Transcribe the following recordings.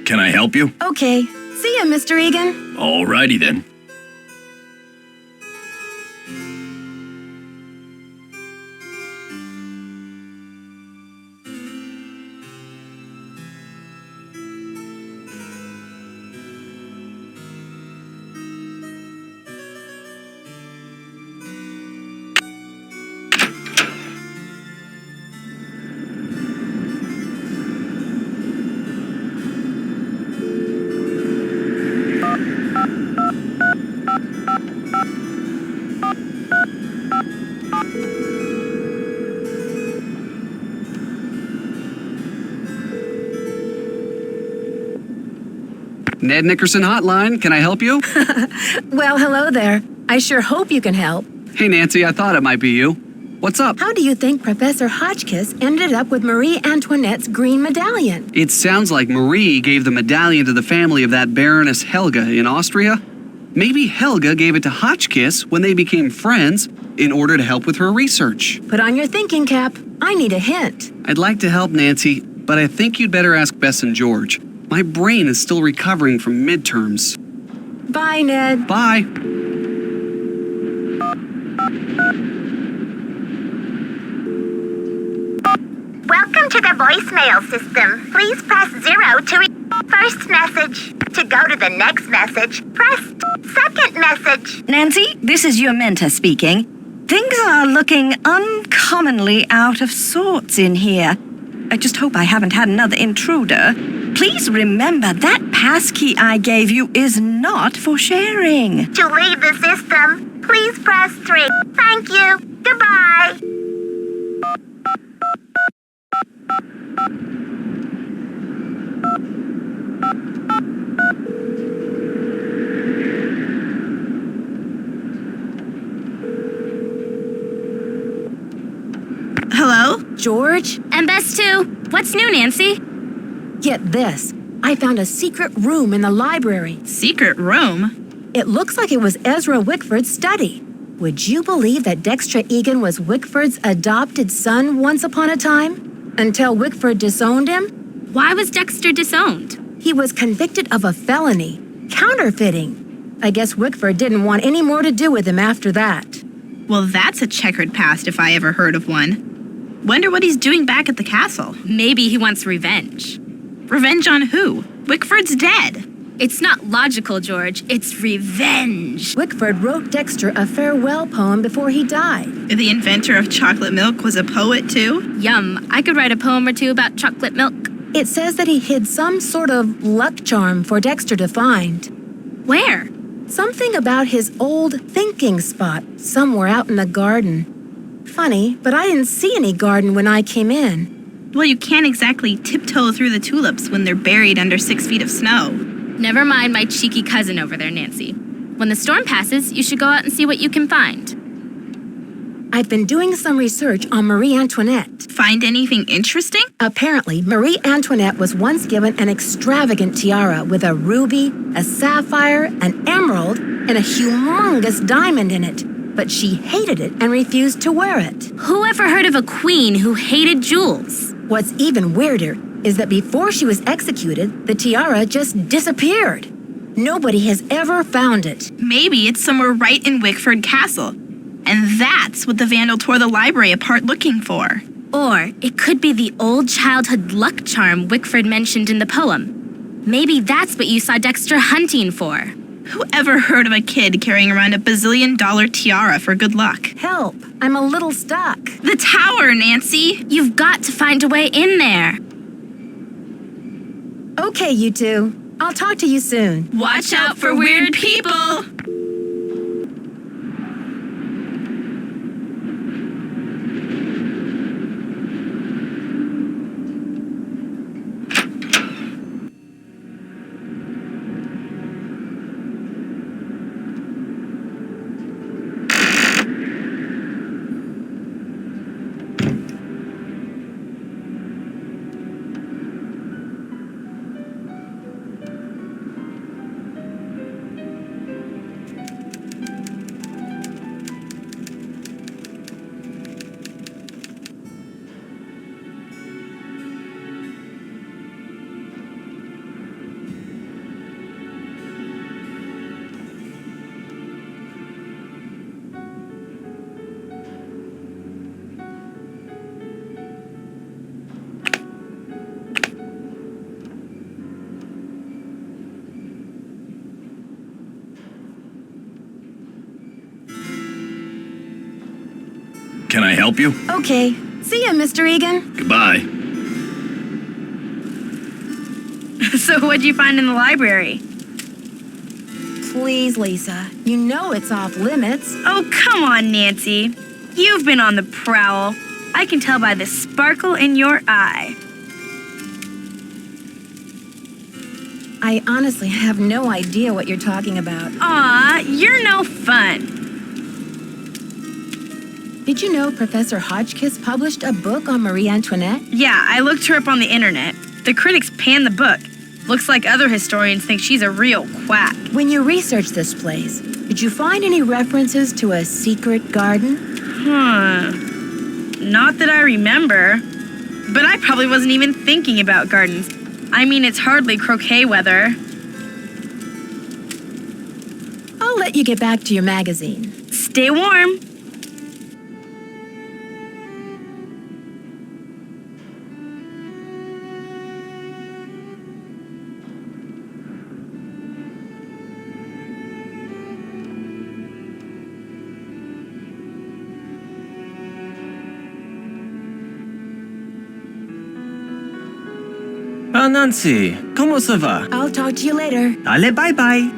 Can I help you? Okay. See ya, Mr. Egan. Alrighty then. Ned Nickerson Hotline, can I help you? Well, hello there. I sure hope you can help. Hey, Nancy, I thought it might be you. What's up? How do you think Professor Hotchkiss ended up with Marie Antoinette's green medallion? It sounds like Marie gave the medallion to the family of that Baroness Helga in Austria. Maybe Helga gave it to Hotchkiss when they became friends in order to help with her research. Put on your thinking cap. I need a hint. I'd like to help, Nancy, but I think you'd better ask Bess and George. My brain is still recovering from midterms. Bye, Ned. Bye. Welcome to the voicemail system. Please press 0 to first message. To go to the next message, press second message. Nancy, this is your mentor speaking. Things are looking uncommonly out of sorts in here. I just hope I haven't had another intruder. Please remember that passkey I gave you is not for sharing. To leave the system, please press 3. Thank you. Goodbye. Hello? George? And Bess too. What's new, Nancy? Get this. I found a secret room in the library. Secret room? It looks like it was Ezra Wickford's study. Would you believe that Dexter Egan was Wickford's adopted son once upon a time? Until Wickford disowned him? Why was Dexter disowned? He was convicted of a felony, counterfeiting. I guess Wickford didn't want any more to do with him after that. Well, that's a checkered past if I ever heard of one. Wonder what he's doing back at the castle. Maybe he wants revenge. Revenge on who? Wickford's dead. It's not logical, George. It's revenge. Wickford wrote Dexter a farewell poem before he died. The inventor of chocolate milk was a poet, too? Yum. I could write a poem or two about chocolate milk. It says that he hid some sort of luck charm for Dexter to find. Where? Something about his old thinking spot somewhere out in the garden. Funny, but I didn't see any garden when I came in. Well, you can't exactly tiptoe through the tulips when they're buried under 6 feet of snow. Never mind my cheeky cousin over there, Nancy. When the storm passes, you should go out and see what you can find. I've been doing some research on Marie Antoinette. Find anything interesting? Apparently, Marie Antoinette was once given an extravagant tiara with a ruby, a sapphire, an emerald, and a humongous diamond in it. But she hated it and refused to wear it. Who ever heard of a queen who hated jewels? What's even weirder is that before she was executed, the tiara just disappeared. Nobody has ever found it. Maybe it's somewhere right in Wickford Castle. And that's what the vandal tore the library apart looking for. Or it could be the old childhood luck charm Wickford mentioned in the poem. Maybe that's what you saw Dexter hunting for. Who ever heard of a kid carrying around a bazillion-dollar tiara for good luck? Help, I'm a little stuck. The tower, Nancy! You've got to find a way in there. Okay, you two. I'll talk to you soon. Watch out for weird people! Can I help you? Okay. See ya, Mr. Egan. Goodbye. So what'd you find in the library? Please, Lisa. You know it's off limits. Oh, come on, Nancy. You've been on the prowl. I can tell by the sparkle in your eye. I honestly have no idea what you're talking about. Aw, you're no fun. Did you know Professor Hotchkiss published a book on Marie Antoinette? Yeah, I looked her up on the internet. The critics panned the book. Looks like other historians think she's a real quack. When you researched this place, did you find any references to a secret garden? Not that I remember. But I probably wasn't even thinking about gardens. I mean, it's hardly croquet weather. I'll let you get back to your magazine. Stay warm. Ah, Nancy, comment ça va? I'll talk to you later. Allez, bye-bye.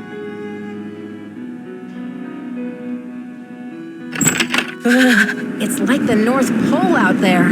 It's like the North Pole out there.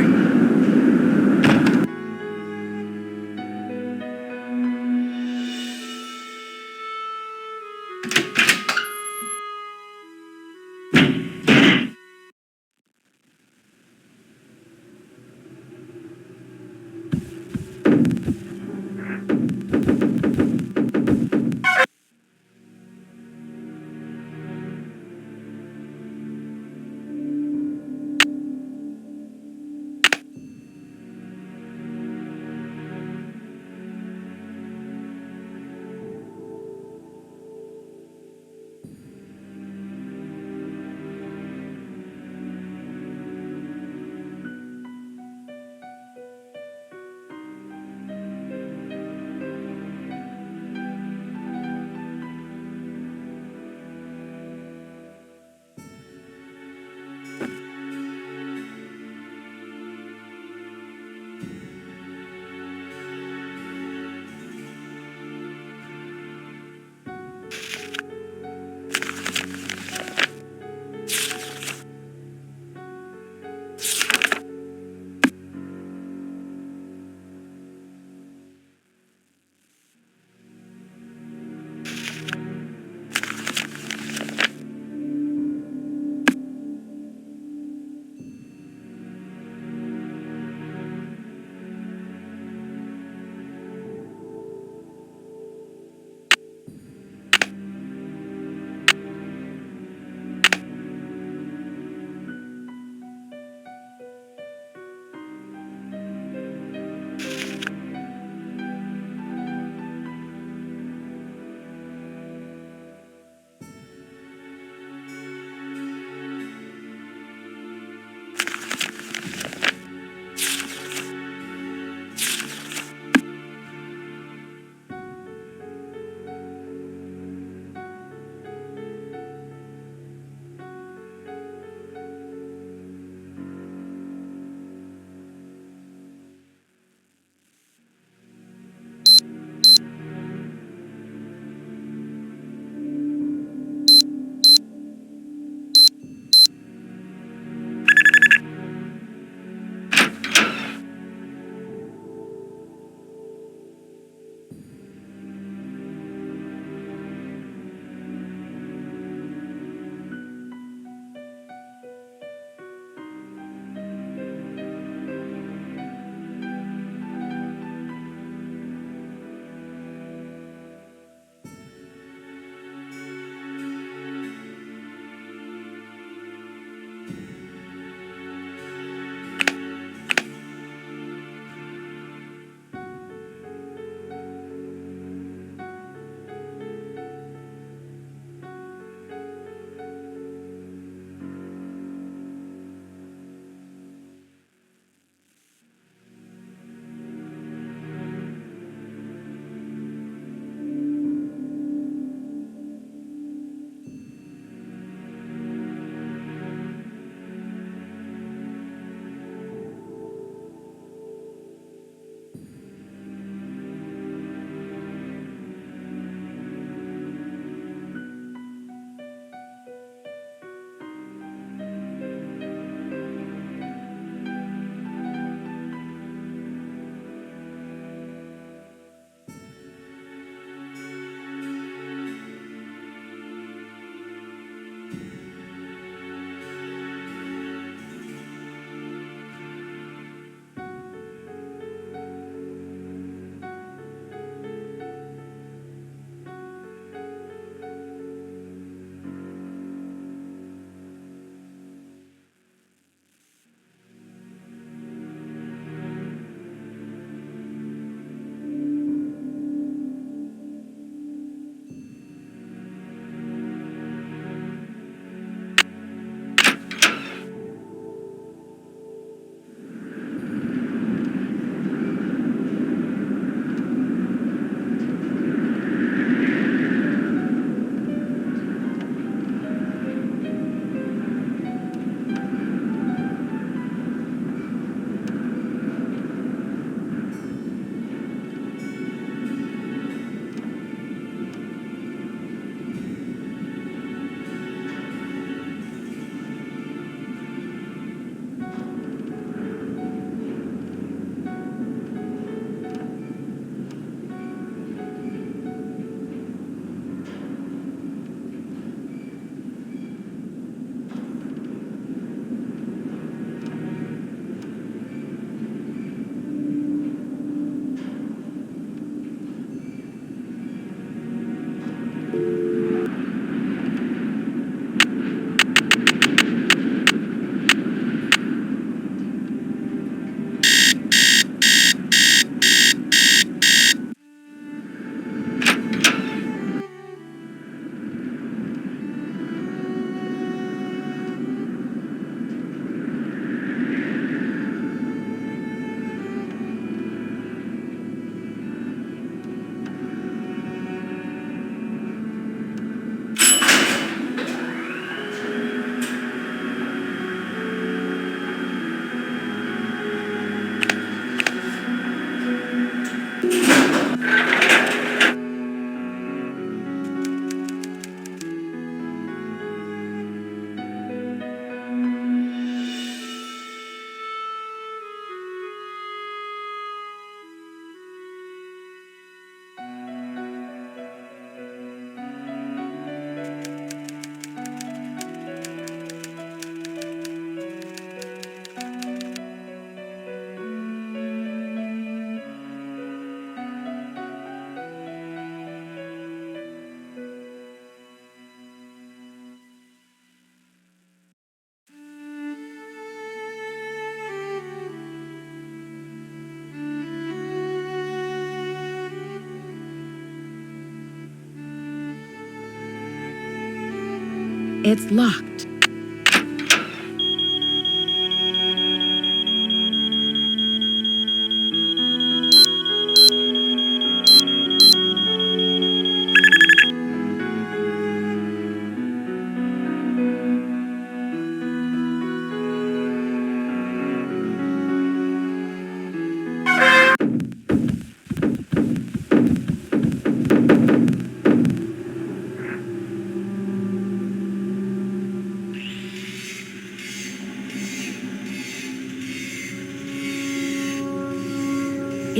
It's locked.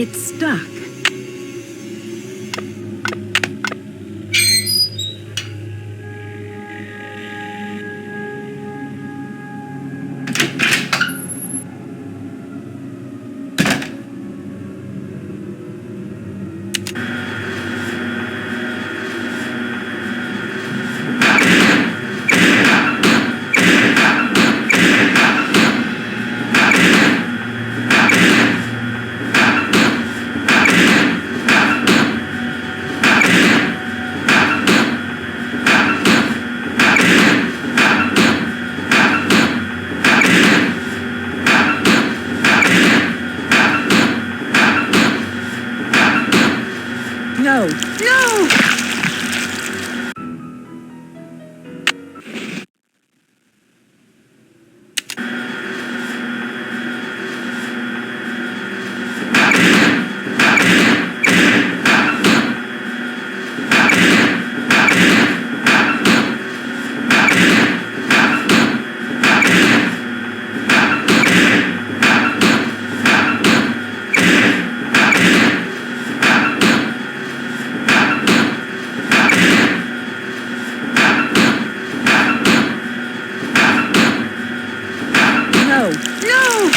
It's stuck. No! No! No! No!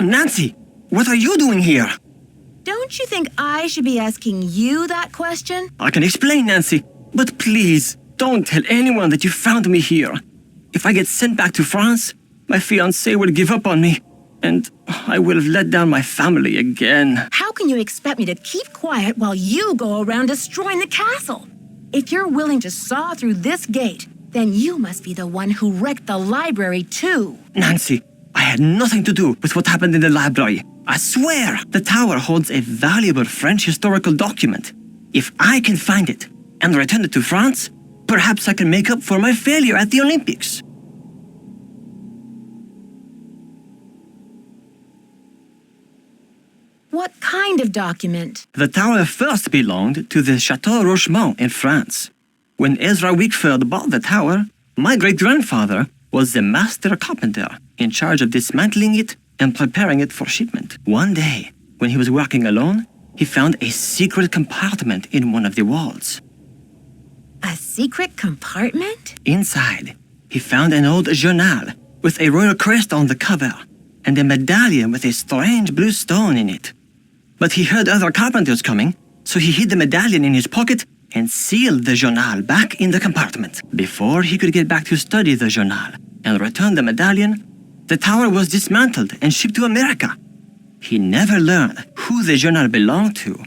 Nancy, what are you doing here? Don't you think I should be asking you that question? I can explain, Nancy, but please don't tell anyone that you found me here. If I get sent back to France, my fiancé will give up on me, and I will have let down my family again. How can you expect me to keep quiet while you go around destroying the castle? If you're willing to saw through this gate, then you must be the one who wrecked the library too. Nancy, I had nothing to do with what happened in the library. I swear the tower holds a valuable French historical document. If I can find it and return it to France, perhaps I can make up for my failure at the Olympics. What kind of document? The tower first belonged to the Chateau Rochemont in France. When Ezra Wickford bought the tower, my great-grandfather was the master carpenter in charge of dismantling it and preparing it for shipment. One day, when he was working alone, he found a secret compartment in one of the walls. A secret compartment? Inside, he found an old journal with a royal crest on the cover and a medallion with a strange blue stone in it. But he heard other carpenters coming, so he hid the medallion in his pocket and sealed the journal back in the compartment. Before he could get back to study the journal and return the medallion, the tower was dismantled and shipped to America. He never learned who the journal belonged to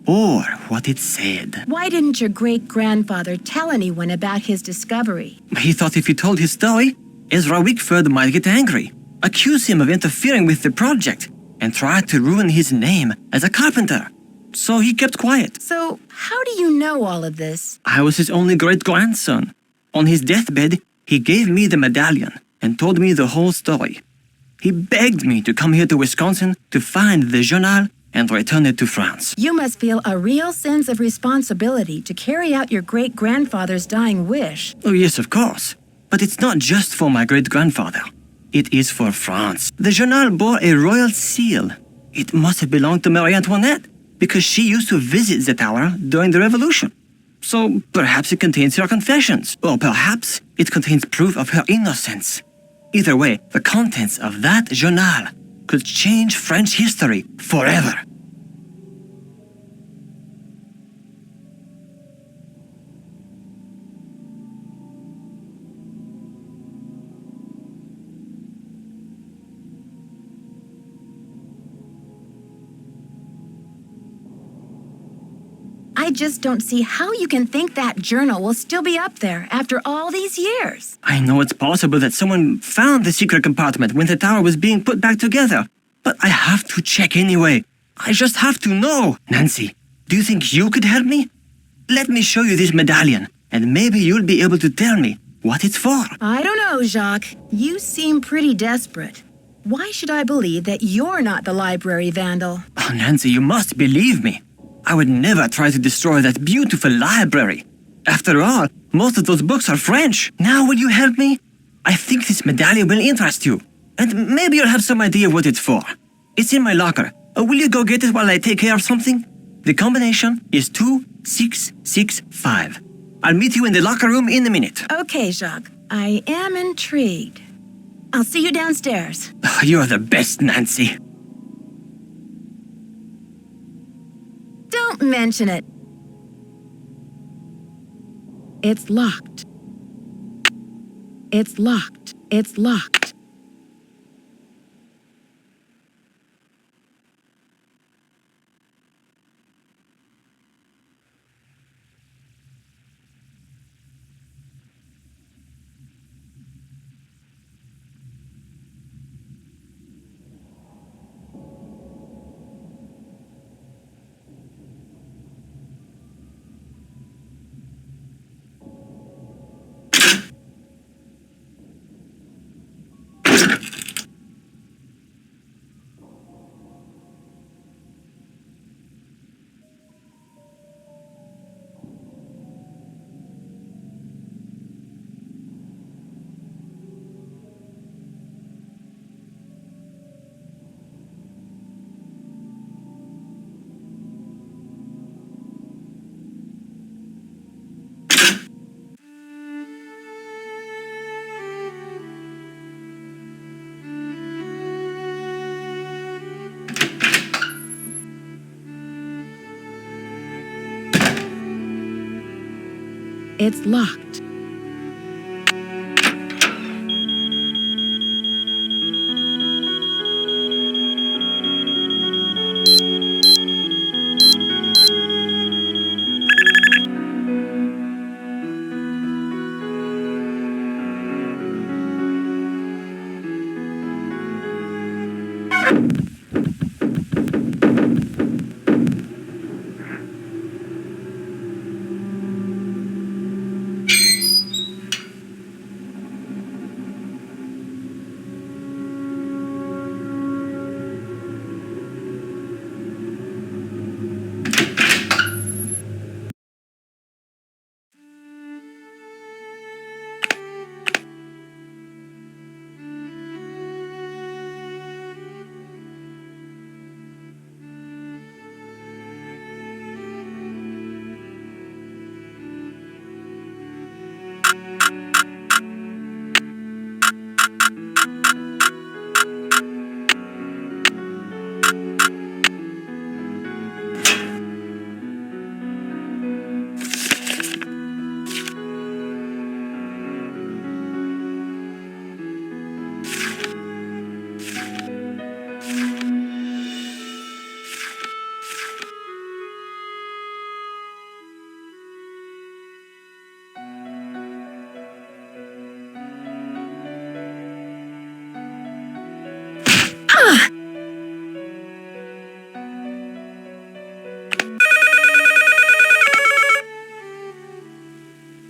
or what it said. Why didn't your great-grandfather tell anyone about his discovery? He thought if he told his story, Ezra Wickford might get angry, accuse him of interfering with the project, and try to ruin his name as a carpenter. So he kept quiet. So, how do you know all of this? I was his only great-grandson. On his deathbed, he gave me the medallion and told me the whole story. He begged me to come here to Wisconsin to find the journal and return it to France. You must feel a real sense of responsibility to carry out your great-grandfather's dying wish. Oh, yes, of course. But it's not just for my great-grandfather. It is for France. The journal bore a royal seal. It must have belonged to Marie Antoinette, because she used to visit the tower during the Revolution. So perhaps it contains her confessions, or perhaps it contains proof of her innocence. Either way, the contents of that journal could change French history forever. I just don't see how you can think that journal will still be up there after all these years. I know it's possible that someone found the secret compartment when the tower was being put back together, but I have to check anyway. I just have to know. Nancy, do you think you could help me? Let me show you this medallion, and maybe you'll be able to tell me what it's for. I don't know, Jacques. You seem pretty desperate. Why should I believe that you're not the library vandal? Oh, Nancy, you must believe me. I would never try to destroy that beautiful library. After all, most of those books are French. Now will you help me? I think this medallion will interest you. And maybe you'll have some idea what it's for. It's in my locker. Will you go get it while I take care of something? The combination is 2665. I'll meet you in the locker room in a minute. Okay, Jacques. I am intrigued. I'll see you downstairs. You're the best, Nancy. Don't mention it. It's locked. It's locked. It's locked. It's locked.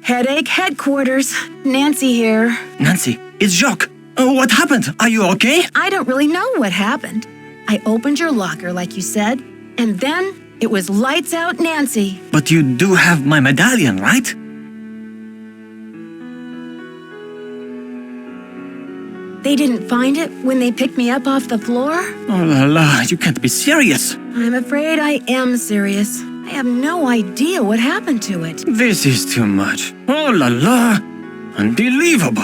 Headache headquarters. Nancy here. Nancy, it's Jacques. What happened? Are you okay? I don't really know what happened. I opened your locker like you said, and then it was lights out Nancy. But you do have my medallion, right? They didn't find it when they picked me up off the floor? Oh la la, you can't be serious. I'm afraid I am serious. I have no idea what happened to it. This is too much. Oh la la, unbelievable.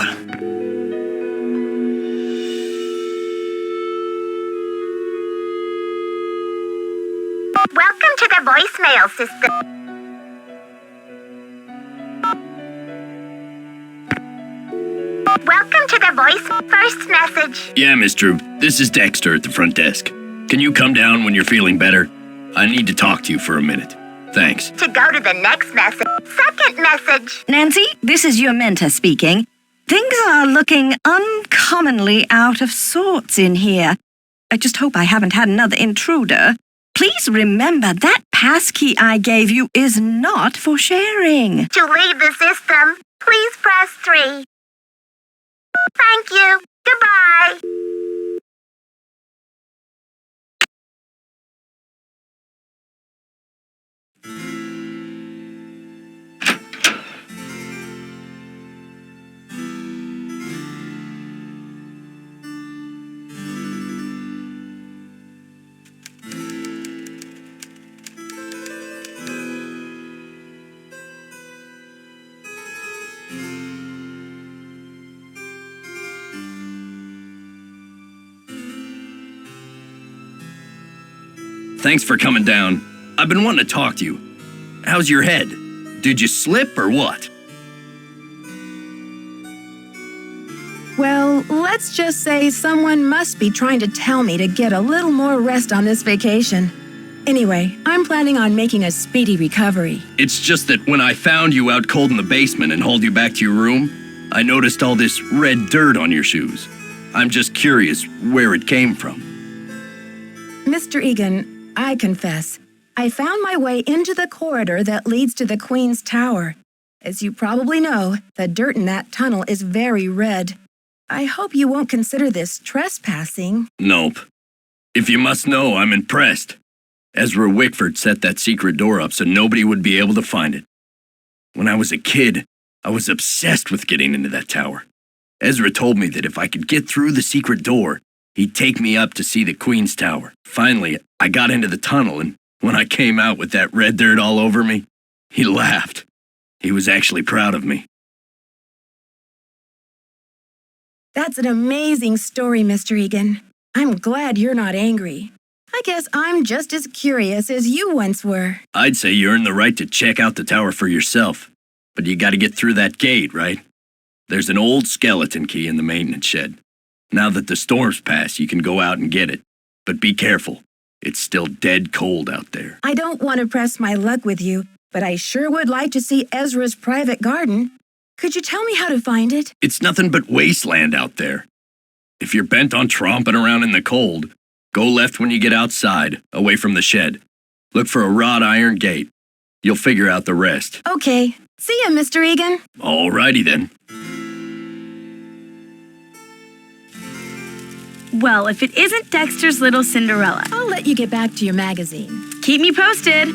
Welcome to the voicemail system. Welcome to the voice first message. Yeah, Miss Drew. This is Dexter at the front desk. Can you come down when you're feeling better? I need to talk to you for a minute. Thanks. To go to the next message. Second message. Nancy, this is your mentor speaking. Things are looking uncommonly out of sorts in here. I just hope I haven't had another intruder. Please remember that passkey I gave you is not for sharing. To leave the system, please press 3. Thank you. Goodbye. Thanks for coming down. I've been wanting to talk to you. How's your head? Did you slip or what? Well, let's just say someone must be trying to tell me to get a little more rest on this vacation. Anyway, I'm planning on making a speedy recovery. It's just that when I found you out cold in the basement and hauled you back to your room, I noticed all this red dirt on your shoes. I'm just curious where it came from. Mr. Egan, I confess, I found my way into the corridor that leads to the Queen's Tower. As you probably know, the dirt in that tunnel is very red. I hope you won't consider this trespassing. Nope. If you must know, I'm impressed. Ezra Wickford set that secret door up so nobody would be able to find it. When I was a kid, I was obsessed with getting into that tower. Ezra told me that if I could get through the secret door, he'd take me up to see the Queen's Tower. Finally, I got into the tunnel, and when I came out with that red dirt all over me, he laughed. He was actually proud of me. That's an amazing story, Mr. Egan. I'm glad you're not angry. I guess I'm just as curious as you once were. I'd say you earned the right to check out the tower for yourself, but you gotta get through that gate, right? There's an old skeleton key in the maintenance shed. Now that the storm's passed, you can go out and get it. But be careful. It's still dead cold out there. I don't want to press my luck with you, but I sure would like to see Ezra's private garden. Could you tell me how to find it? It's nothing but wasteland out there. If you're bent on tromping around in the cold, go left when you get outside, away from the shed. Look for a wrought iron gate. You'll figure out the rest. Okay. See ya, Mr. Egan. Alrighty then. Well, if it isn't Dexter's Little Cinderella. I'll let you get back to your magazine. Keep me posted.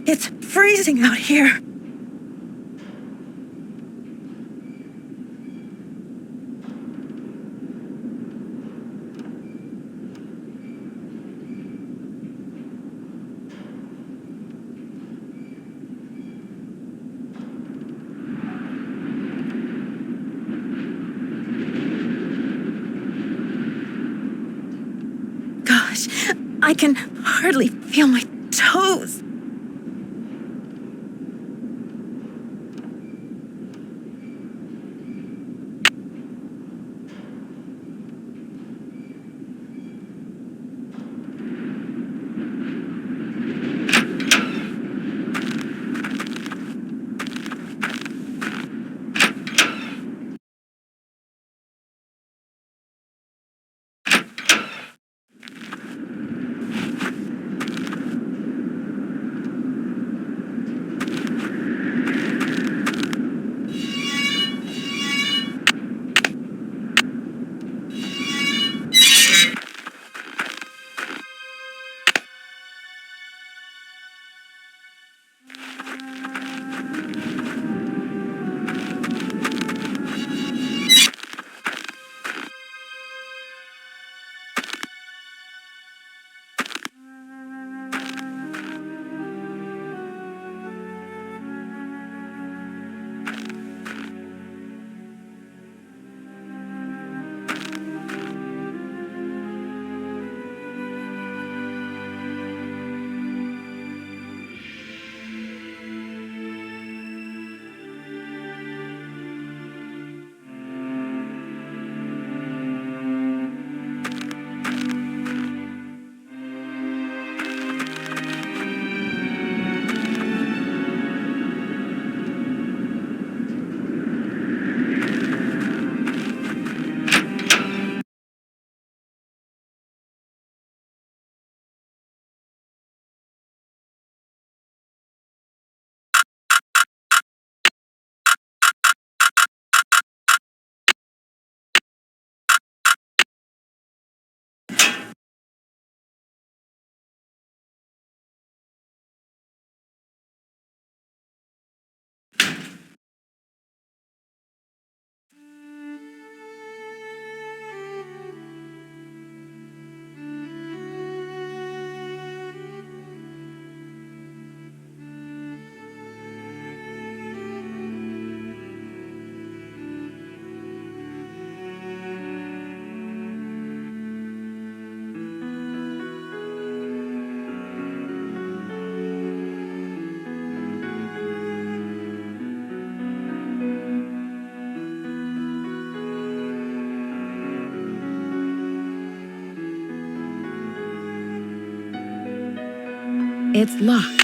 It's freezing out here. I can hardly feel my toes. It's locked.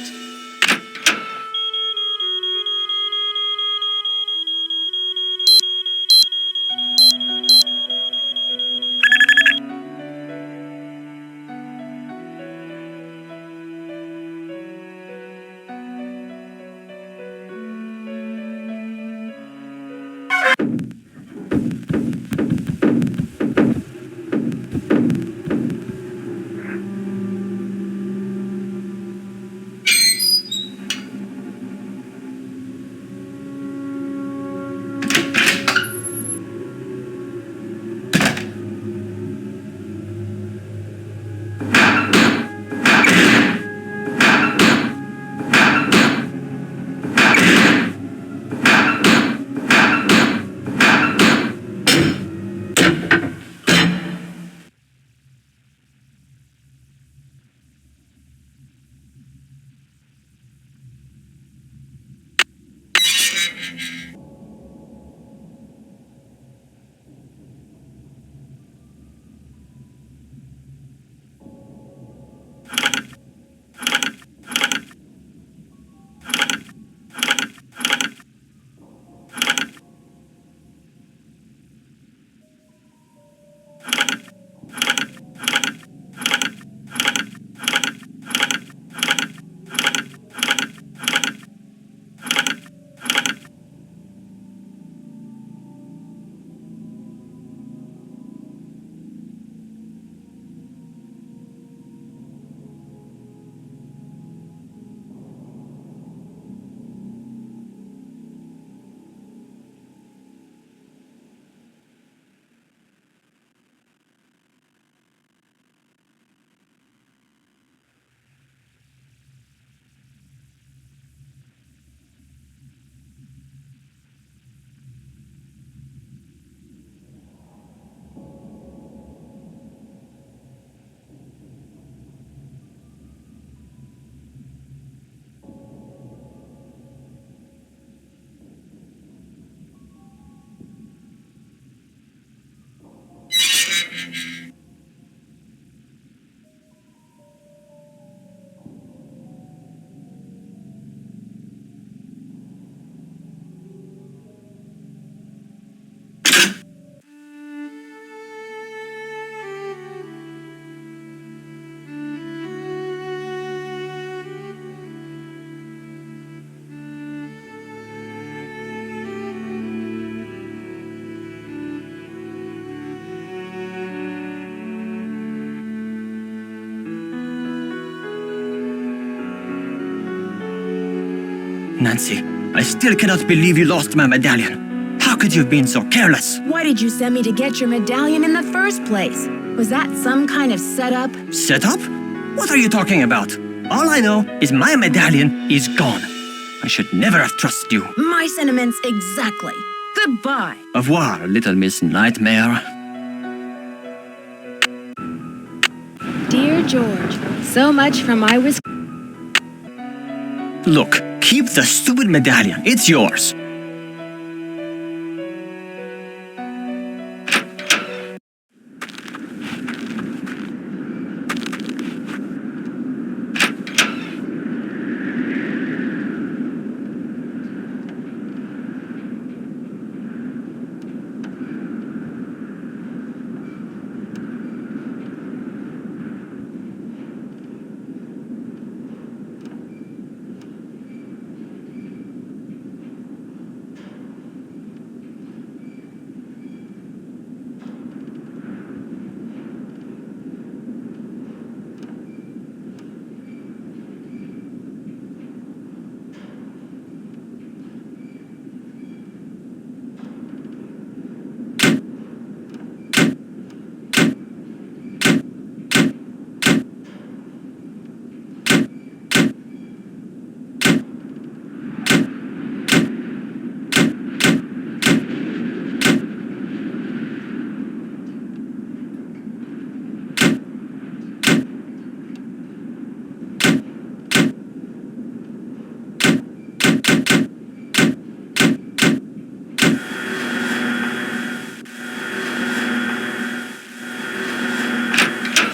Nancy, I still cannot believe you lost my medallion. How could you have been so careless? Why did you send me to get your medallion in the first place? Was that some kind of setup? Setup? What are you talking about? All I know is my medallion is gone. I should never have trusted you. My sentiments exactly. Goodbye. Au revoir, little Miss Nightmare. Dear George, so much for my Look, keep the stupid medallion. It's yours.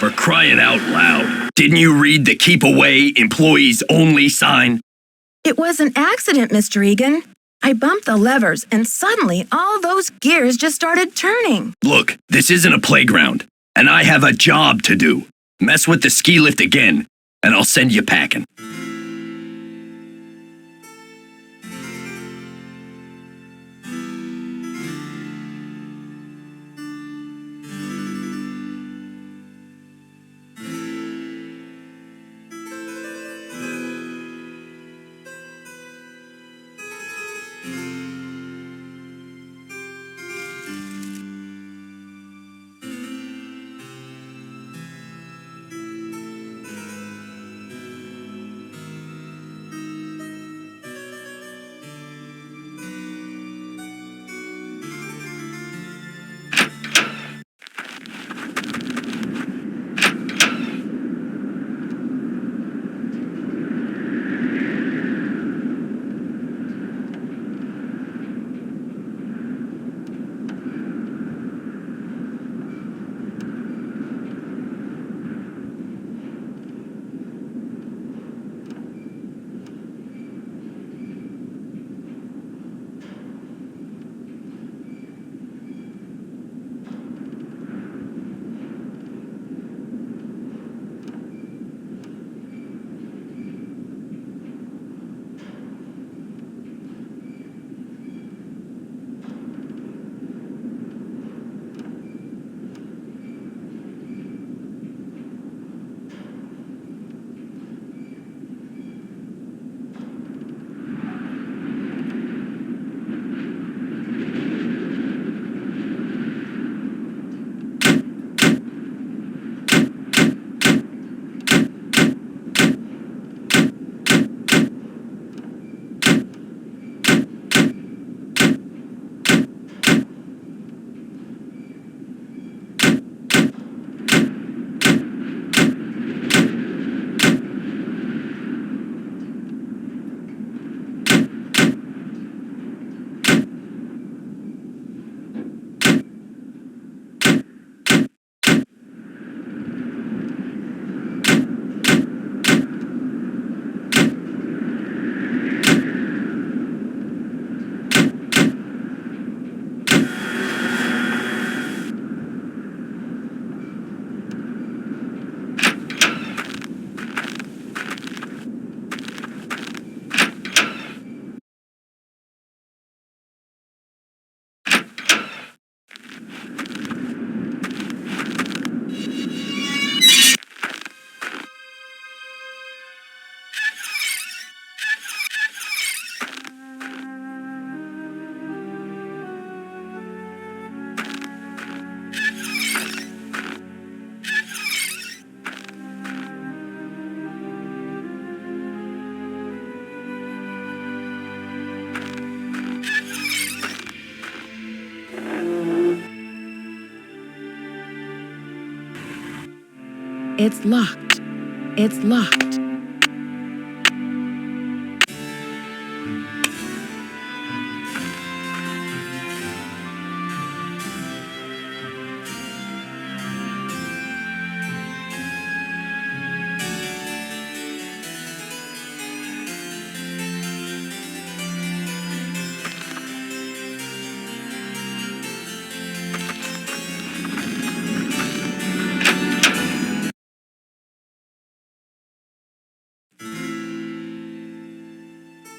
For crying out loud. Didn't you read the keep away, employees only sign? It was an accident, Mr. Egan. I bumped the levers and suddenly all those gears just started turning. Look, this isn't a playground, and I have a job to do. Mess with the ski lift again, and I'll send you packing. It's locked. It's locked.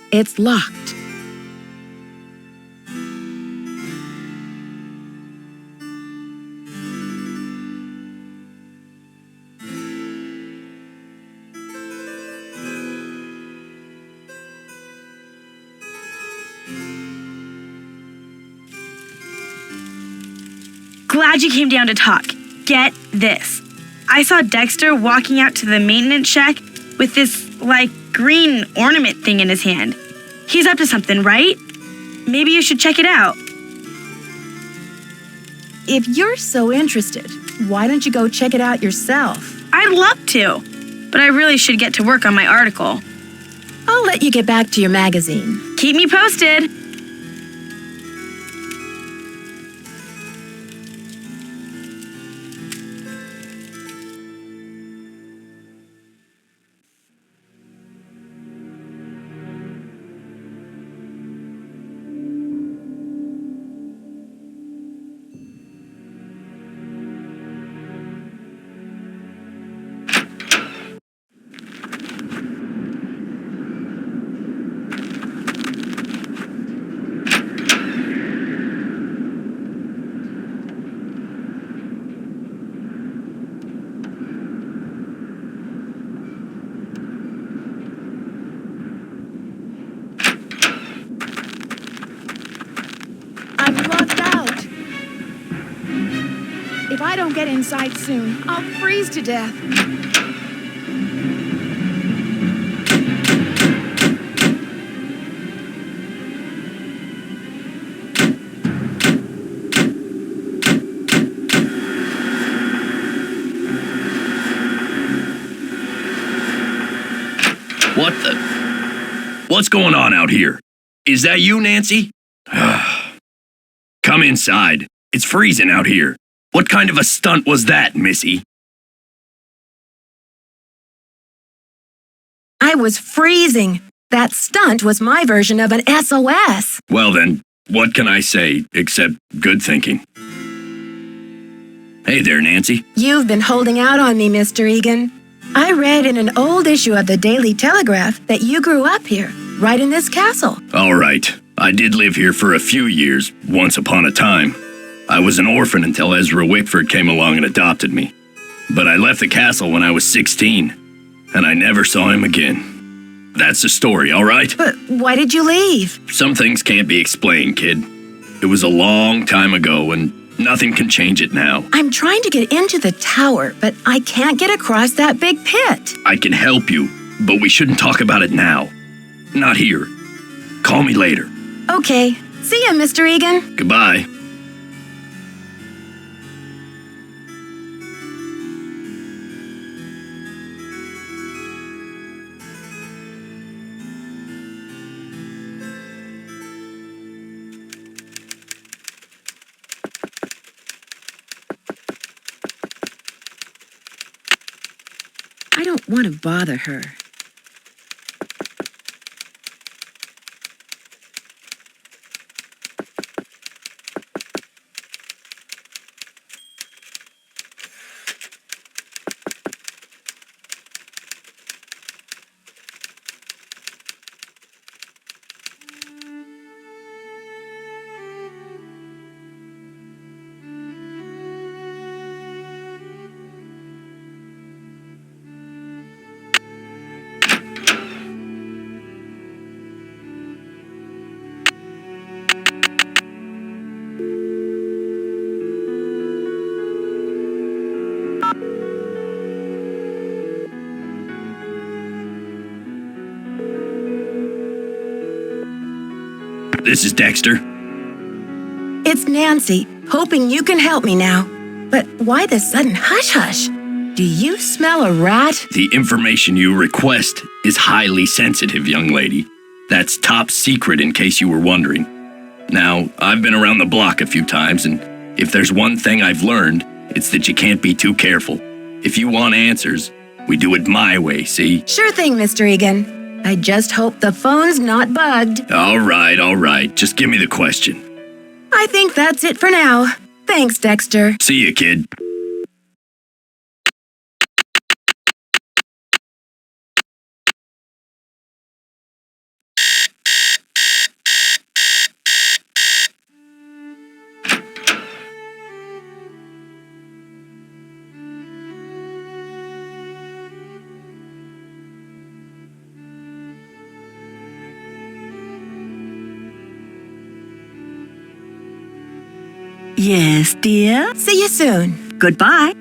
It's locked. Glad you came down to talk. Get this. I saw Dexter walking out to the maintenance shack with this, green ornament thing in his hand. He's up to something, right? Maybe you should check it out. If you're so interested, why don't you go check it out yourself? I'd love to, but I really should get to work on my article. I'll let you get back to your magazine. Keep me posted. If I don't get inside soon, I'll freeze to death. What's going on out here? Is that you, Nancy? Come inside. It's freezing out here. What kind of a stunt was that, Missy? I was freezing. That stunt was my version of an SOS. Well then, what can I say except good thinking? Hey there, Nancy. You've been holding out on me, Mr. Egan. I read in an old issue of the Daily Telegraph that you grew up here, right in this castle. All right. I did live here for a few years, once upon a time. I was an orphan until Ezra Wickford came along and adopted me. But I left the castle when I was 16, and I never saw him again. That's the story, all right? But why did you leave? Some things can't be explained, kid. It was a long time ago, and nothing can change it now. I'm trying to get into the tower, but I can't get across that big pit. I can help you, but we shouldn't talk about it now. Not here. Call me later. Okay. See ya, Mr. Egan. Goodbye. I don't want to bother her. This is Dexter. It's Nancy, hoping you can help me now. But why the sudden hush-hush? Do you smell a rat? The information you request is highly sensitive, young lady. That's top secret in case you were wondering. Now, I've been around the block a few times, and if there's one thing I've learned, it's that you can't be too careful. If you want answers, we do it my way, see? Sure thing, Mr. Egan. I just hope the phone's not bugged. All right. Just give me the question. I think that's it for now. Thanks, Dexter. See you, kid. Yes, dear? See you soon. Goodbye.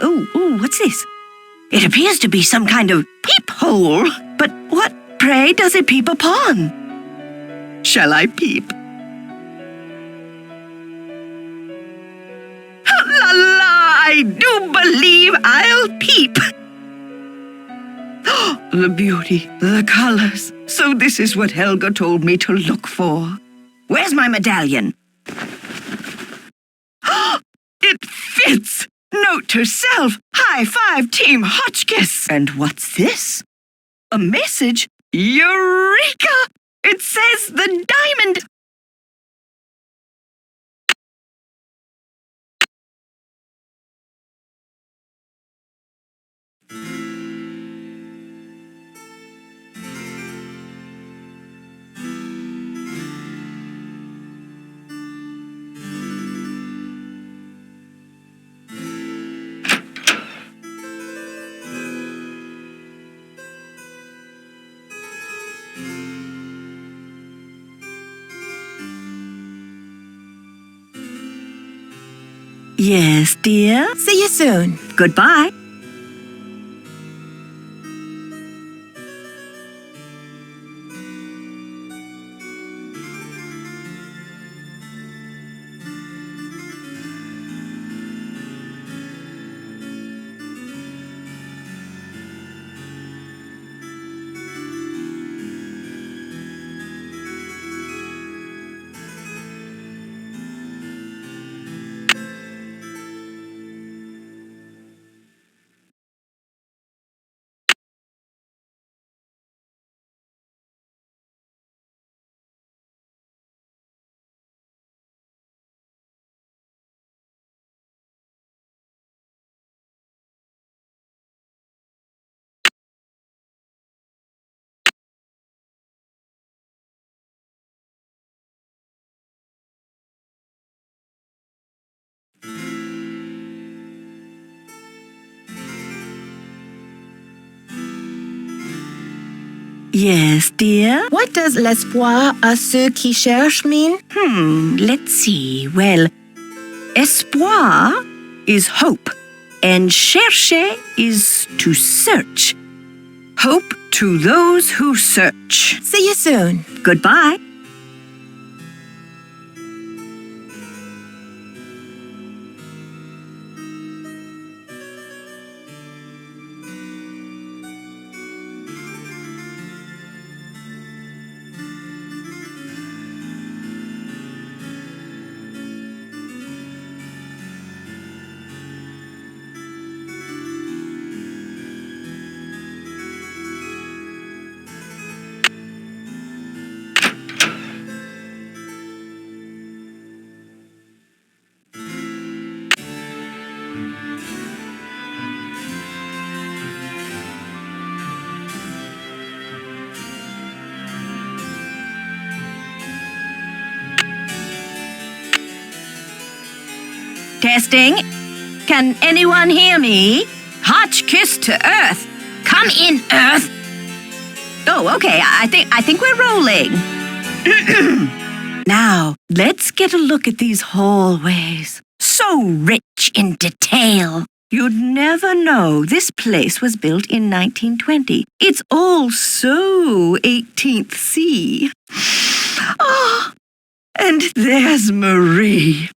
Oh, what's this? It appears to be some kind of peephole. But what, pray, does it peep upon? Shall I peep? La la, I do believe I'll peep. The beauty, the colors. So this is what Helga told me to look for. Where's my medallion? It fits! Note to self, high five Team Hotchkiss. And what's this? A message? Eureka! It says the diamond. Yes, dear? See you soon. Goodbye. Yes, dear? What does l'espoir à ceux qui cherchent mean? Let's see. Well, espoir is hope, and chercher is to search. Hope to those who search. See you soon. Goodbye. Testing. Can anyone hear me? Hotchkiss to Earth. Come in, Earth. Oh, okay. I think we're rolling. Now, let's get a look at these hallways. So rich in detail. You'd never know this place was built in 1920. It's all so 18th C. Oh, and there's Marie.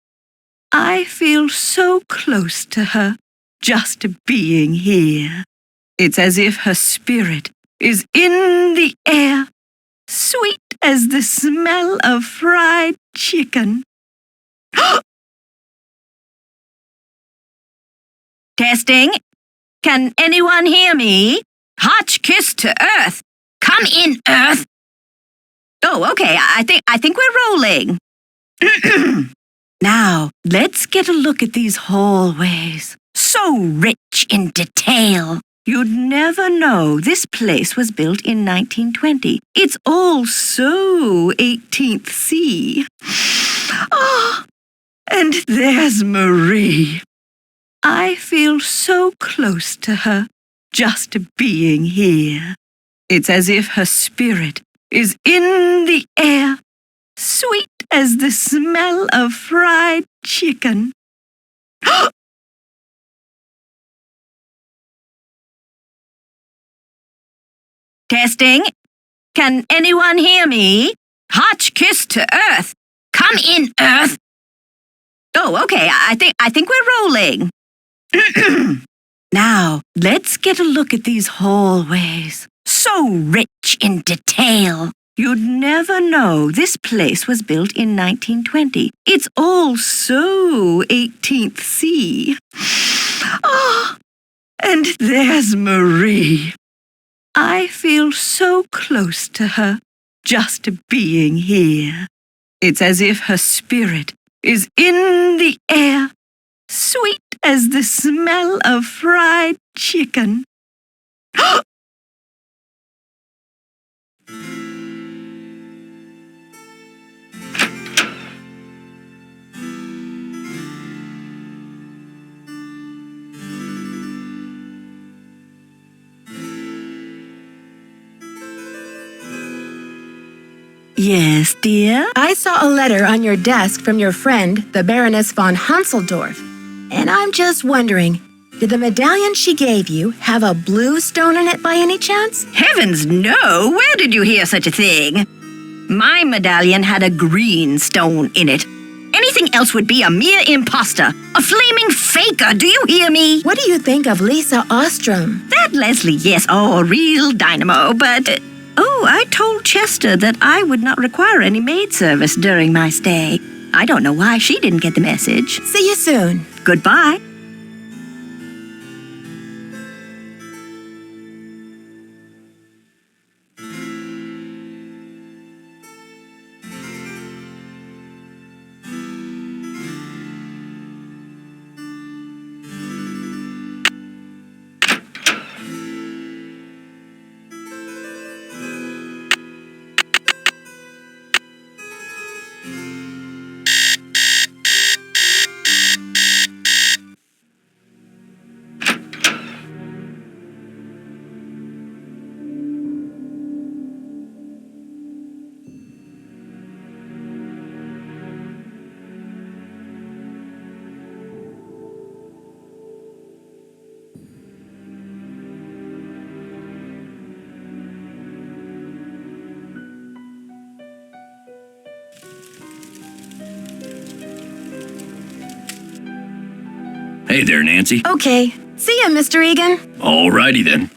I feel so close to her, just being here. It's as if her spirit is in the air, sweet as the smell of fried chicken. Testing. Can anyone hear me? Hotch kiss to Earth. Come in, Earth. Oh, okay. I think we're rolling. Now, let's get a look at these hallways. So rich in detail. You'd never know this place was built in 1920. It's all so 18th C. Oh, and there's Marie. I feel so close to her, just being here. It's as if her spirit is in the air, sweet as the smell of fried chicken. Testing. Can anyone hear me? Hotch kiss to Earth. Come in, Earth. Oh, okay. I think we're rolling. Now, let's get a look at these hallways. So rich in detail. You'd never know this place was built in 1920. It's all so 18th C. Oh, and there's Marie. I feel so close to her, just being here. It's as if her spirit is in the air, sweet as the smell of fried chicken. Yes, dear? I saw a letter on your desk from your friend, the Baroness von Hanseldorf. And I'm just wondering, did the medallion she gave you have a blue stone in it by any chance? Heavens, no! Where did you hear such a thing? My medallion had a green stone in it. Anything else would be a mere imposter, a flaming faker, do you hear me? What do you think of Lisa Ostrom? That Leslie, yes, oh, a real dynamo, but... Oh, I told Chester that I would not require any maid service during my stay. I don't know why she didn't get the message. See you soon. Goodbye. Hey there, Nancy. Okay. See ya, Mr. Egan. Alrighty then.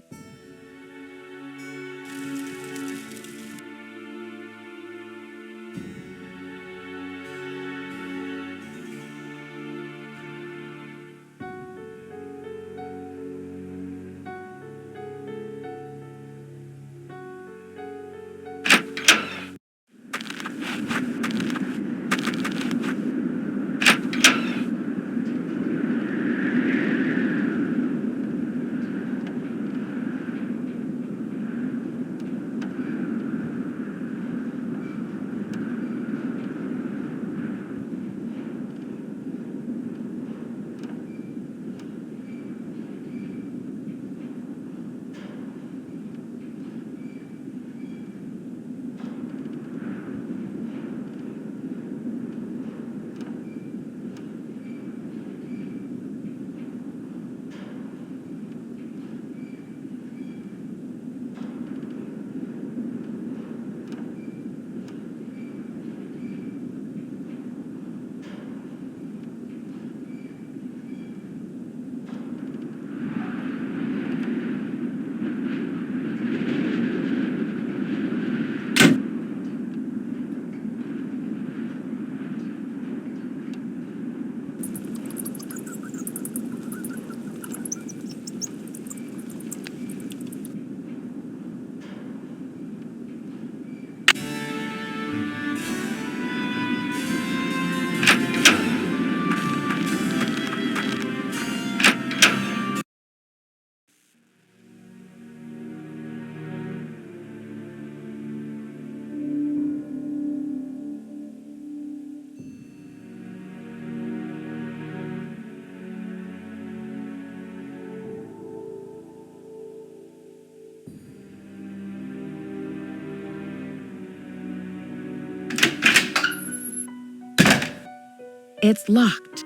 It's locked.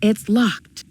It's locked.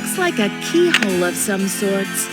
Looks like a keyhole of some sorts.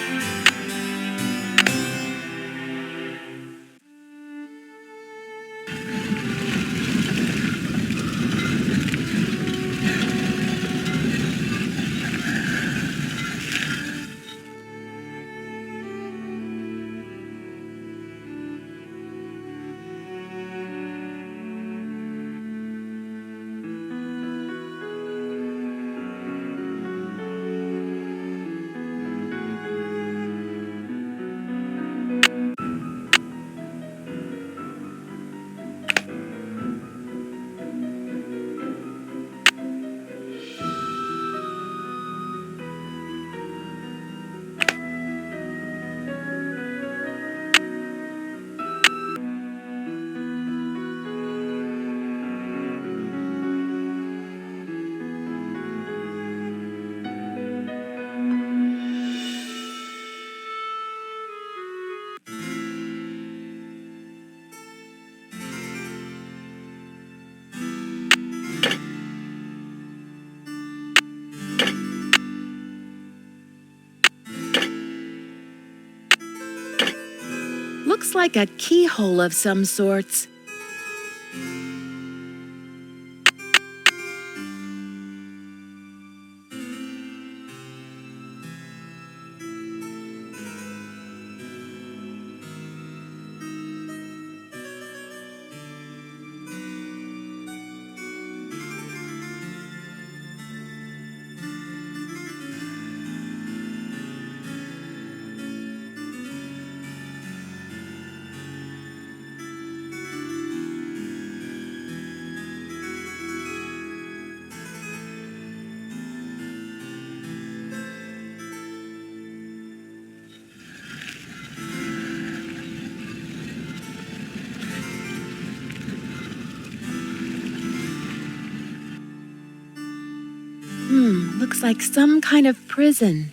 Looks like a keyhole of some sorts. Looks like some kind of prison.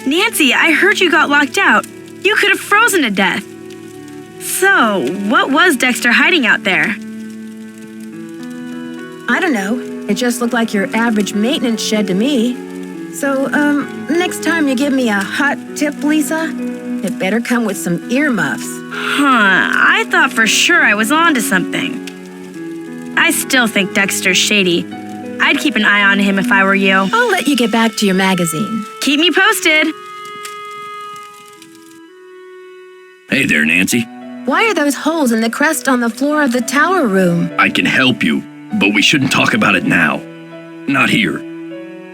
Nancy, I heard you got locked out. You could have frozen to death. So, what was Dexter hiding out there? I don't know. It just looked like your average maintenance shed to me. So, next time you give me a hot tip, Lisa, it better come with some earmuffs. I thought for sure I was onto something. I still think Dexter's shady. I'd keep an eye on him if I were you. I'll let you get back to your magazine. Keep me posted. Hey there, Nancy. Why are those holes in the crest on the floor of the tower room? I can help you, but we shouldn't talk about it now. Not here.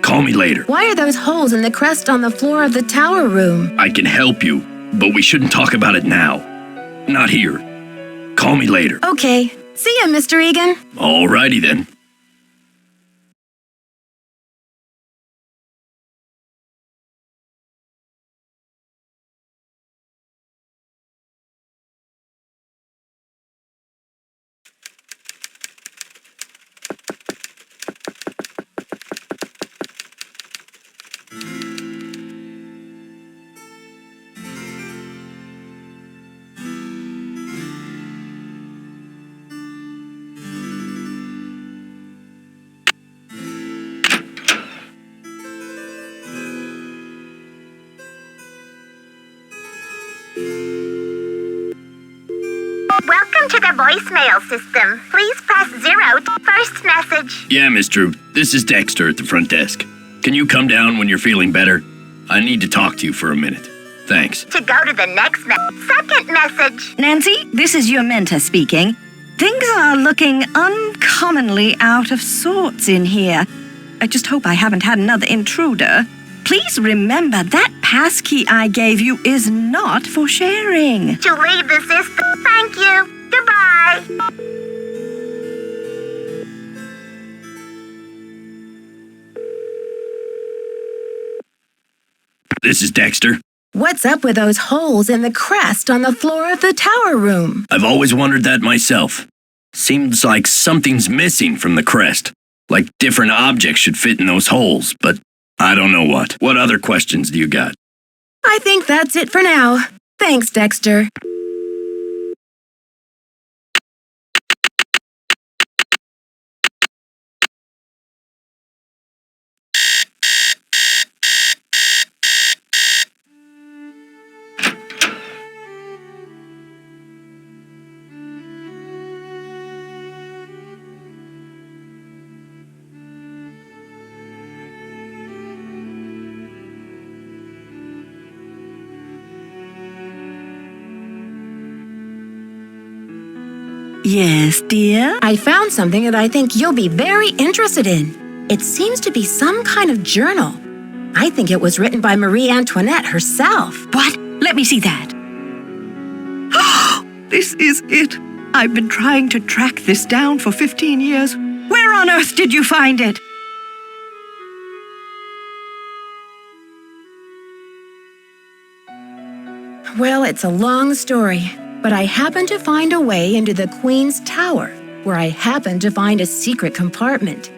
Call me later. Why are those holes in the crest on the floor of the tower room? I can help you, but we shouldn't talk about it now. Not here. Call me later. Okay. See ya, Mr. Egan. Alrighty then. voicemail system. Please press 0 to first message. Yeah, Miss Drew, this is Dexter at the front desk. Can you come down when you're feeling better? I need to talk to you for a minute. Thanks. To go to the next second message. Nancy, this is your mentor speaking. Things are looking uncommonly out of sorts in here. I just hope I haven't had another intruder. Please remember that passkey I gave you is not for sharing. To leave the system. Thank you. Goodbye. This is Dexter. What's up with those holes in the crest on the floor of the tower room? I've always wondered that myself. Seems like something's missing from the crest. Like different objects should fit in those holes, but I don't know what. What other questions do you got? I think that's it for now. Thanks, Dexter. Yes, dear? I found something that I think you'll be very interested in. It seems to be some kind of journal. I think it was written by Marie Antoinette herself. What? Let me see that. This is it. I've been trying to track this down for 15 years. Where on earth did you find it? Well, it's a long story, but I happened to find a way into the Queen's Tower, where I happened to find a secret compartment.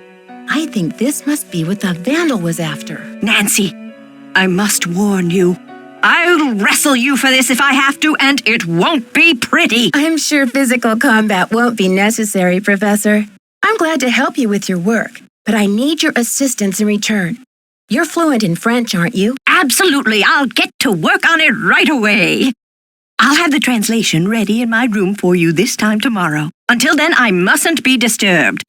I think this must be what the vandal was after. Nancy, I must warn you. I'll wrestle you for this if I have to, and it won't be pretty. I'm sure physical combat won't be necessary, Professor. I'm glad to help you with your work, but I need your assistance in return. You're fluent in French, aren't you? Absolutely. I'll get to work on it right away. I'll have the translation ready in my room for you this time tomorrow. Until then, I mustn't be disturbed.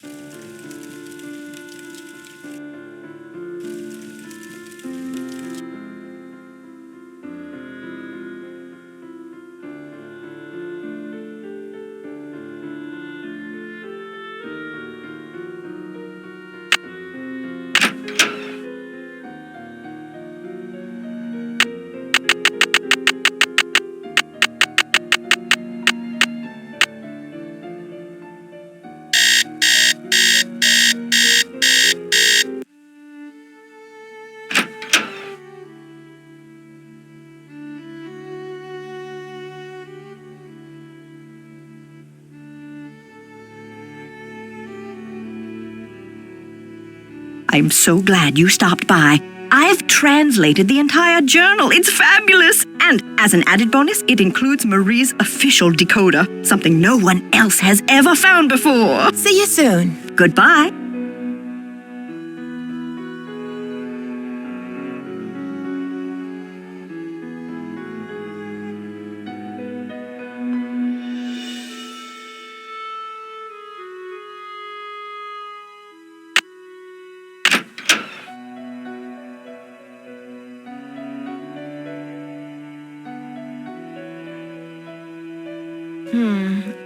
I'm so glad you stopped by. I've translated the entire journal. It's fabulous. And as an added bonus, it includes Marie's official decoder, something no one else has ever found before. See you soon. Goodbye.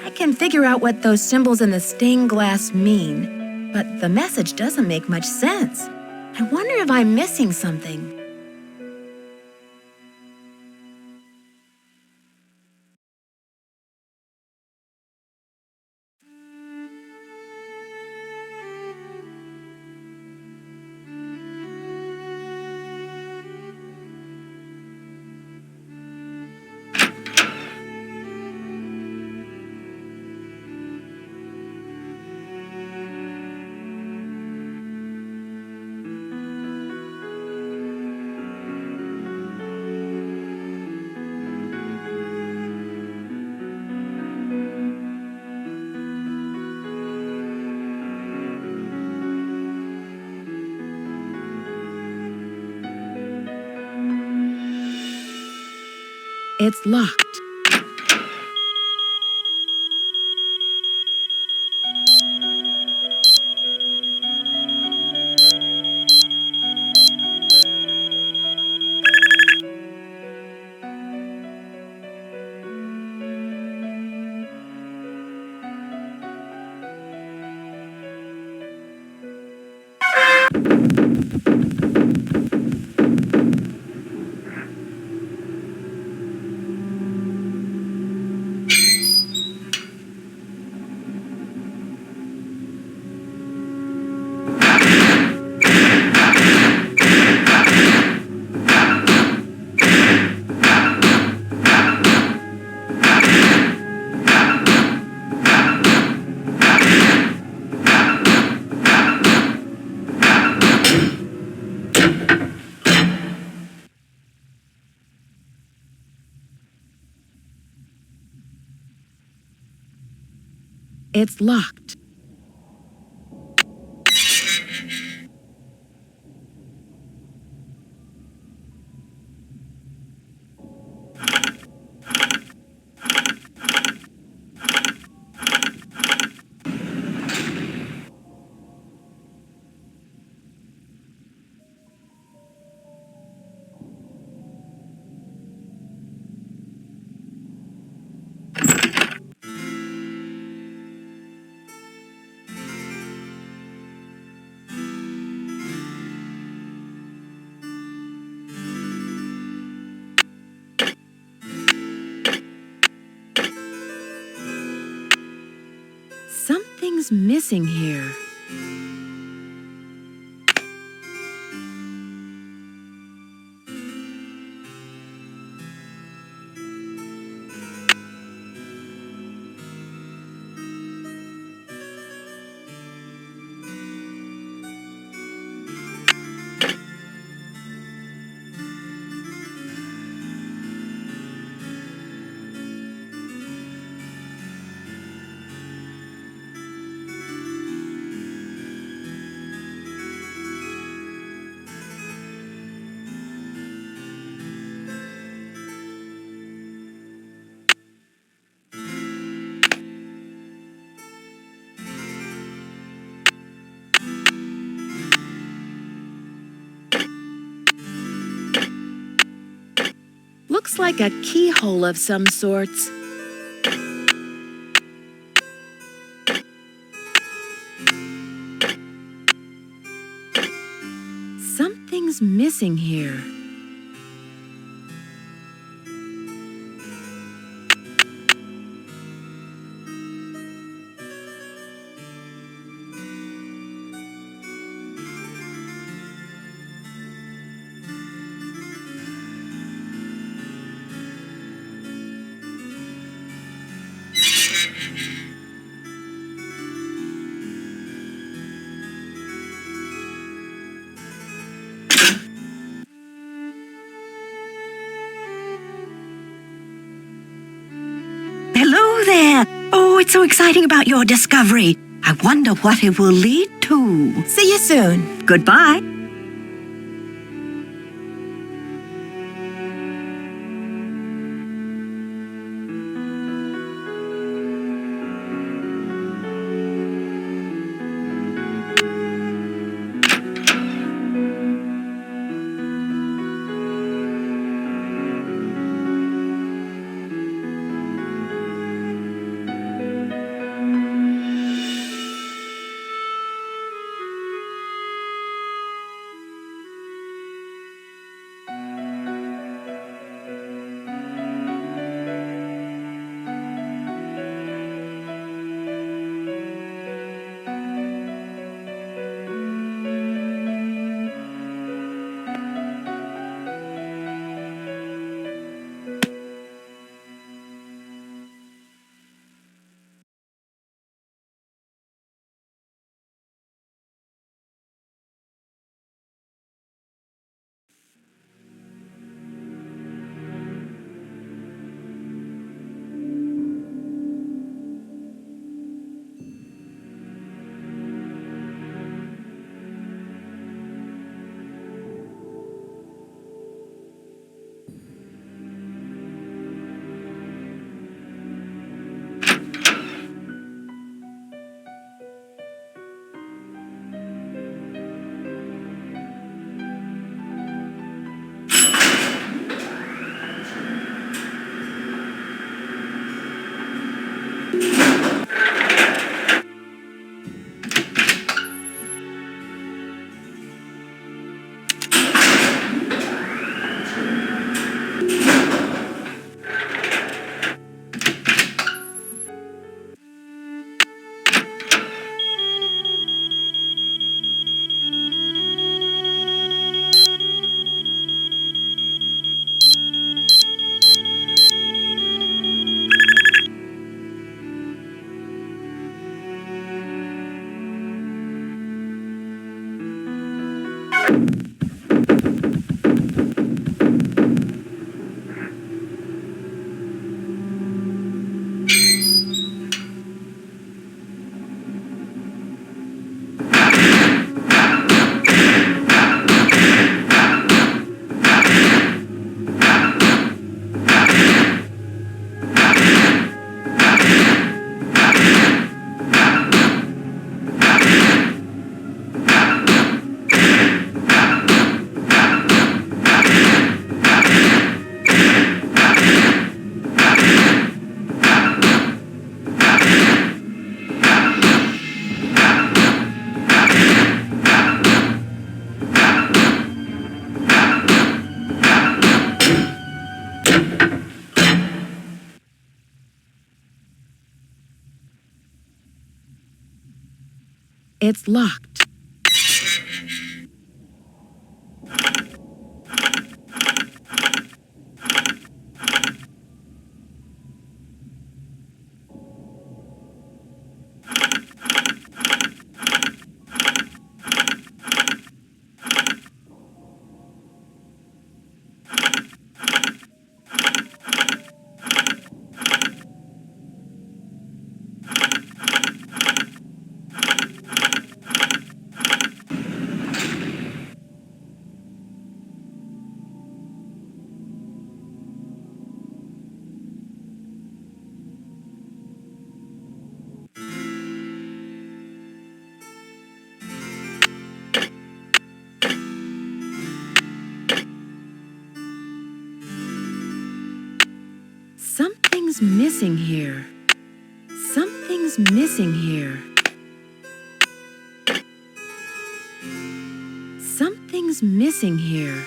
I can figure out what those symbols in the stained glass mean, but the message doesn't make much sense. I wonder if I'm missing something. It's locked. It's locked. Something's missing here. Looks like a keyhole of some sorts. Something's missing here. Hello there. Oh, it's so exciting about your discovery. I wonder what it will lead to. See you soon. Goodbye. It's locked. Something's missing here. Something's missing here. Something's missing here.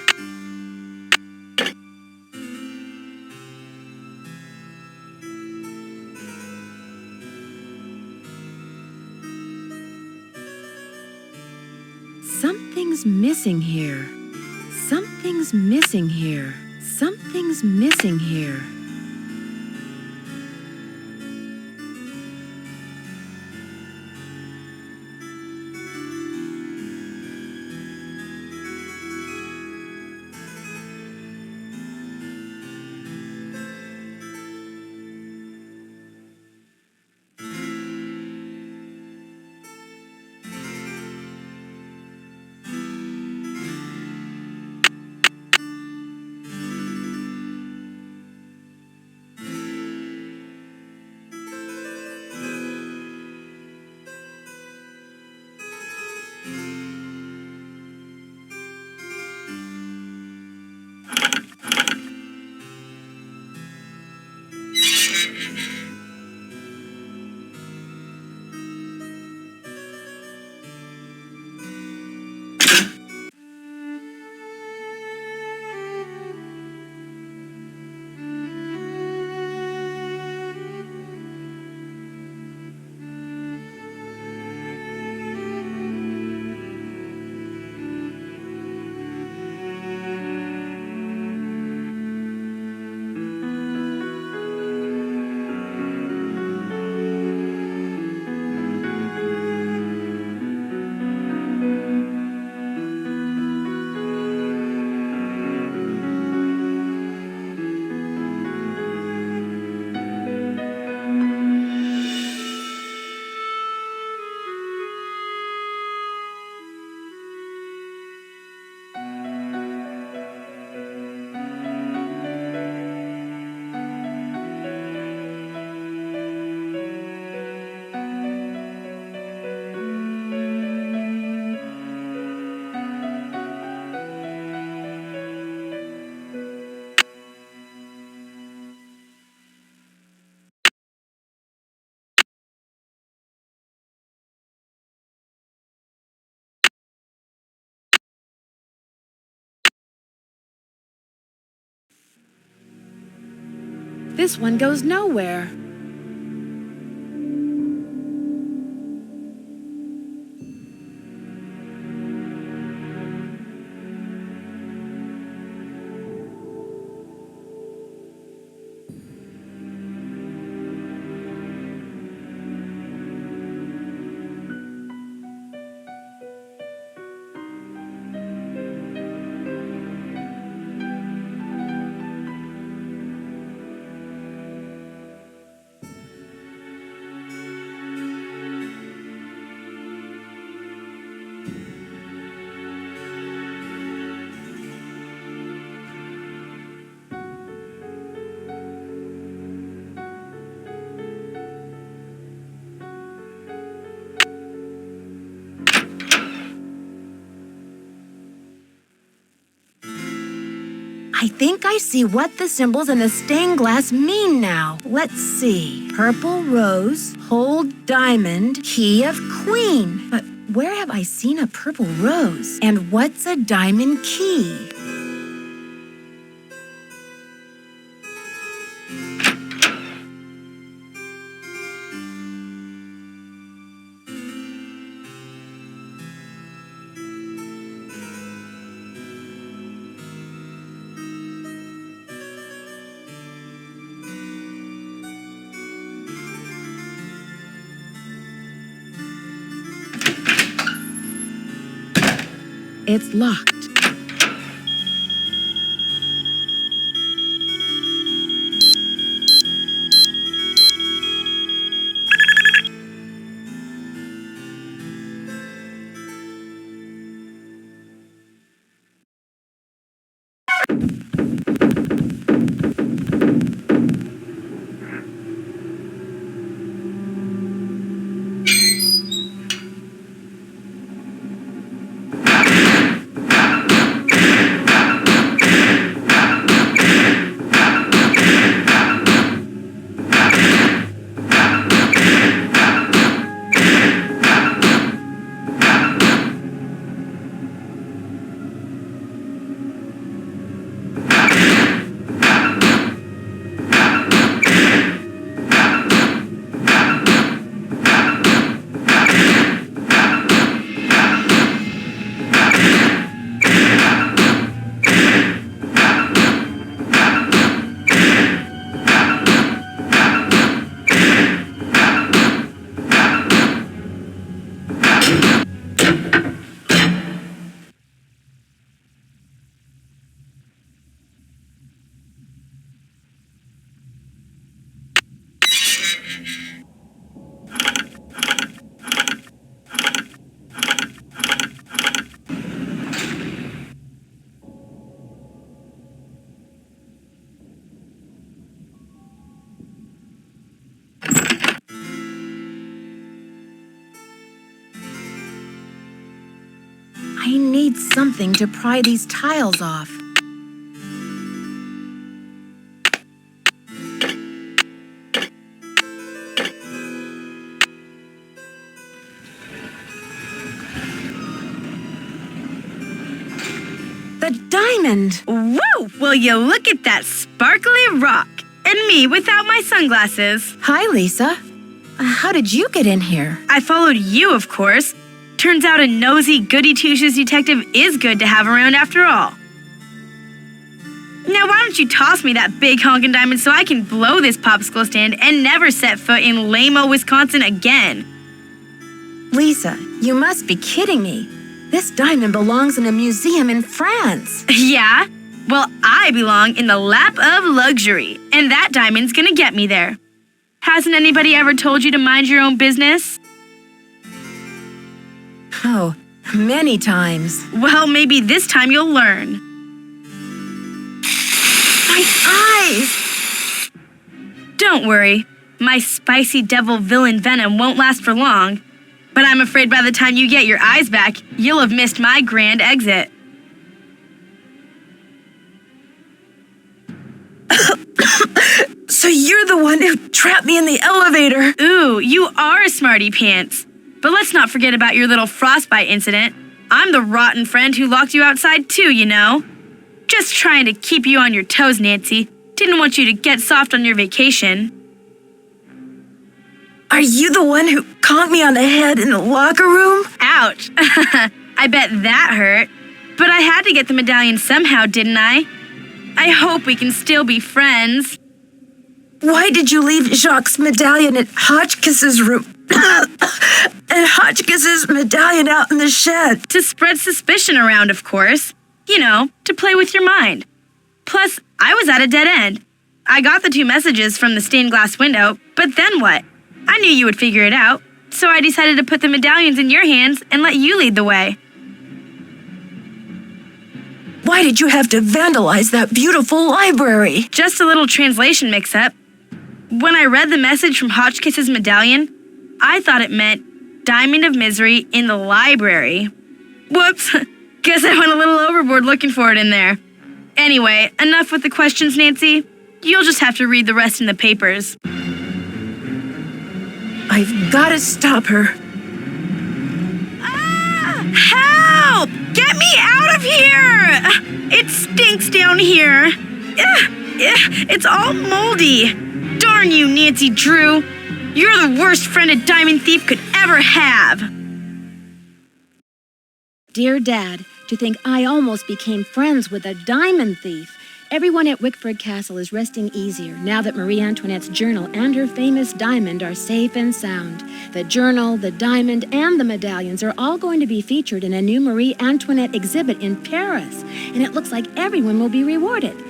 Something's missing here. Something's missing here. Something's missing here. This one goes nowhere. I think I see what the symbols in the stained glass mean now. Let's see. Purple rose, hold diamond, key of queen. But where have I seen a purple rose? And what's a diamond key? It's locked. I need something to pry these tiles off. The diamond! Whoa! Will you look at that sparkly rock? And me without my sunglasses. Hi, Lisa. How did you get in here? I followed you, of course. Turns out a nosy, goody-two-shoes detective is good to have around after all. Now, why don't you toss me that big honkin' diamond so I can blow this popsicle stand and never set foot in Lamo, Wisconsin again? Lisa, you must be kidding me. This diamond belongs in a museum in France. Yeah? Well, I belong in the lap of luxury, and that diamond's gonna get me there. Hasn't anybody ever told you to mind your own business? Oh, many times. Well, maybe this time you'll learn. My eyes! Don't worry. My spicy devil villain venom won't last for long. But I'm afraid by the time you get your eyes back, you'll have missed my grand exit. So you're the one who trapped me in the elevator. Ooh, you are a smarty pants. But let's not forget about your little frostbite incident. I'm the rotten friend who locked you outside too, you know. Just trying to keep you on your toes, Nancy. Didn't want you to get soft on your vacation. Are you the one who conked me on the head in the locker room? Ouch. I bet that hurt. But I had to get the medallion somehow, didn't I? I hope we can still be friends. Why did you leave Jacques' medallion at Hotchkiss's room? And Hotchkiss's medallion out in the shed? To spread suspicion around, of course. You know, to play with your mind. Plus, I was at a dead end. I got the 2 messages from the stained glass window, but then what? I knew you would figure it out, so I decided to put the medallions in your hands and let you lead the way. Why did you have to vandalize that beautiful library? Just a little translation mix-up. When I read the message from Hotchkiss's medallion, I thought it meant Diamond of Misery in the library. Whoops, guess I went a little overboard looking for it in there. Anyway, enough with the questions, Nancy. You'll just have to read the rest in the papers. I've got to stop her. Ah! Help! Get me out of here! It stinks down here. It's all moldy. Darn you, Nancy Drew. You're the worst friend a diamond thief could ever have. Dear Dad, to think I almost became friends with a diamond thief. Everyone at Wickford Castle is resting easier now that Marie Antoinette's journal and her famous diamond are safe and sound. The journal, the diamond, and the medallions are all going to be featured in a new Marie Antoinette exhibit in Paris, and it looks like everyone will be rewarded.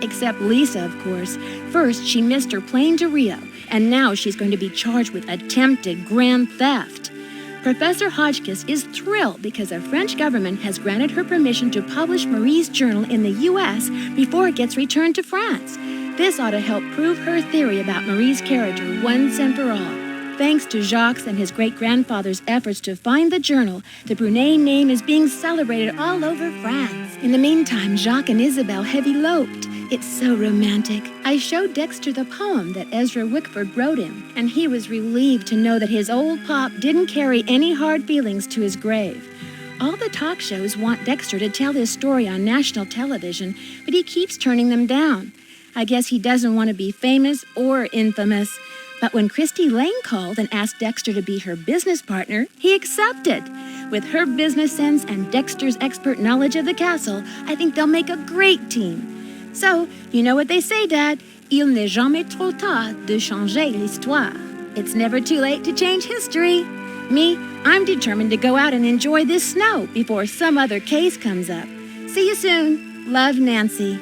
Except Lisa, of course. First, she missed her plane to Rio, and now she's going to be charged with attempted grand theft. Professor Hotchkiss is thrilled because the French government has granted her permission to publish Marie's journal in the U.S. before it gets returned to France. This ought to help prove her theory about Marie's character once and for all. Thanks to Jacques and his great-grandfather's efforts to find the journal, the Brunet name is being celebrated all over France. In the meantime, Jacques and Isabel have eloped. It's so romantic. I showed Dexter the poem that Ezra Wickford wrote him, and he was relieved to know that his old pop didn't carry any hard feelings to his grave. All the talk shows want Dexter to tell his story on national television, but he keeps turning them down. I guess he doesn't want to be famous or infamous. But when Christy Lane called and asked Dexter to be her business partner, he accepted. With her business sense and Dexter's expert knowledge of the castle, I think they'll make a great team. So, you know what they say, Dad. Il n'est jamais trop tard de changer l'histoire. It's never too late to change history. Me, I'm determined to go out and enjoy this snow before some other case comes up. See you soon. Love, Nancy.